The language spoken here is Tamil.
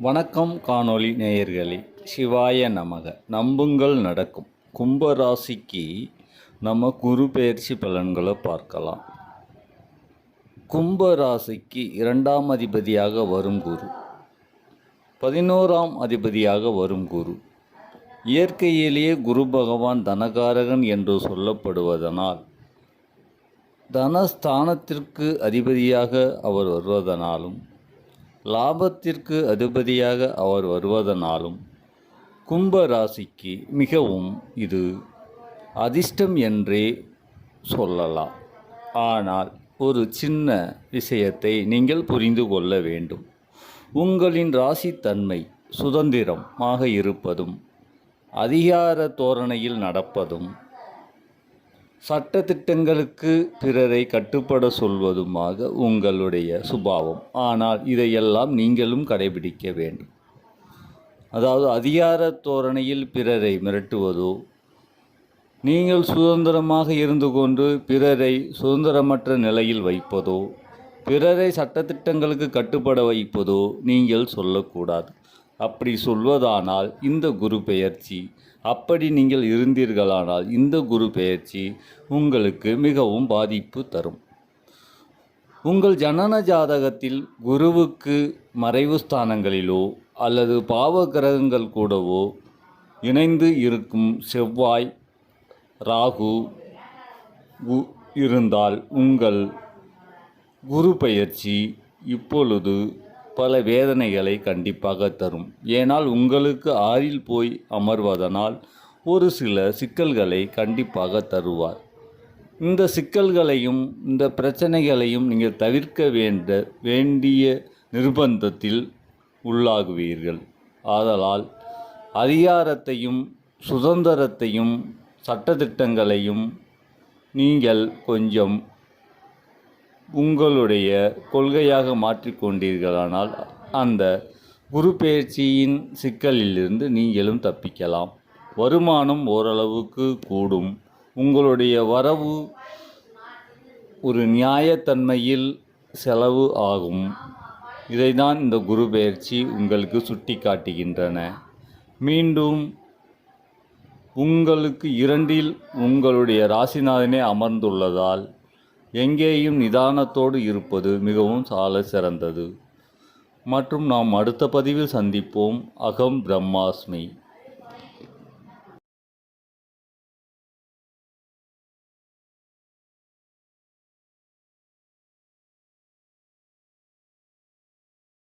வணக்கம் காணொளி நேயர்களே, சிவாய நமக. நம்புங்கள் நடக்கும். கும்பராசிக்கு நம்ம குரு பெயர்ச்சி பலன்களை பார்க்கலாம். கும்பராசிக்கு 2ஆம் அதிபதியாக வரும் குரு, 11ஆம் அதிபதியாக வரும் குரு. இயற்கையிலேயே குரு பகவான் தனகாரகன் என்று சொல்லப்படுவதனால் தனஸ்தானத்திற்கு அதிபதியாக அவர் வருவதனாலும் லாபத்திற்கு அதிபதியாக அவர் வருவதனாலும் கும்பராசிக்கு மிகவும் இது அதிர்ஷ்டம் என்றே சொல்லலாம். ஆனால் ஒரு சின்ன விஷயத்தை நீங்கள் புரிந்து கொள்ள வேண்டும். உங்களின் ராசித்தன்மை சுதந்திரமாக இருப்பதும், அதிகார தோரணையில் நடப்பதும், சட்டத்திட்டங்களுக்கு பிறரை கட்டுப்பட சொல்வதுமாக உங்களுடைய சுபாவம். ஆனால் இதையெல்லாம் நீங்களும் கடைபிடிக்க வேண்டும். அதாவது அதிகார தோரணையில் பிறரை மிரட்டுவதோ, நீங்கள் சுதந்திரமாக இருந்து கொண்டு பிறரை சுதந்திரமற்ற நிலையில் வைப்பதோ, பிறரை சட்டத்திட்டங்களுக்கு கட்டுப்பட வைப்பதோ நீங்கள் சொல்லக்கூடாது. அப்படி சொல்வதானால் இந்த குரு பெயர்ச்சி, அப்படி நீங்கள் இருந்தீர்களானால் இந்த குரு பெயர்ச்சி உங்களுக்கு மிகவும் பாதிப்பு தரும். உங்கள் ஜனன ஜாதகத்தில் குருவுக்கு மறைவு ஸ்தானங்களிலோ அல்லது பாவ கிரகங்கள் கூடவோ இணைந்து இருக்கும் செவ்வாய், ராகு இருந்தால் உங்கள் குரு பெயர்ச்சி இப்பொழுது பல வேதனைகளை கண்டிப்பாக தரும். ஏனால் உங்களுக்கு 6இல் போய் அமர்வதனால் ஒரு சில சிக்கல்களை கண்டிப்பாக தருவார். இந்த சிக்கல்களையும் இந்த பிரச்சனைகளையும் நீங்கள் தவிர்க்க வேண்டிய நிர்பந்தத்தில் உள்ளாகுவீர்கள். ஆதலால் அதிகாரத்தையும் சுதந்திரத்தையும் சட்டத்திட்டங்களையும் நீங்கள் கொஞ்சம் உங்களுடைய கொள்கையாக மாற்றிக்கொண்டீர்களானால் அந்த குரு பெயர்ச்சியின் சிக்கலிலிருந்து நீங்களும் தப்பிக்கலாம். வருமானம் ஓரளவுக்கு கூடும். உங்களுடைய வரவு ஒரு நியாயத்தன்மையில் செலவு ஆகும். இதைதான் இந்த குரு பெயர்ச்சி உங்களுக்கு சுட்டி காட்டுகின்றன. மீண்டும் உங்களுக்கு 2இல் உங்களுடைய ராசிநாதனே அமர்ந்துள்ளதால் எங்கேயும் நிதானத்தோடு இருப்பது மிகவும் சால சிறந்தது. மற்றும் நாம் அடுத்த பதிவில் சந்திப்போம். அகம் பிரம்மாஸ்மி.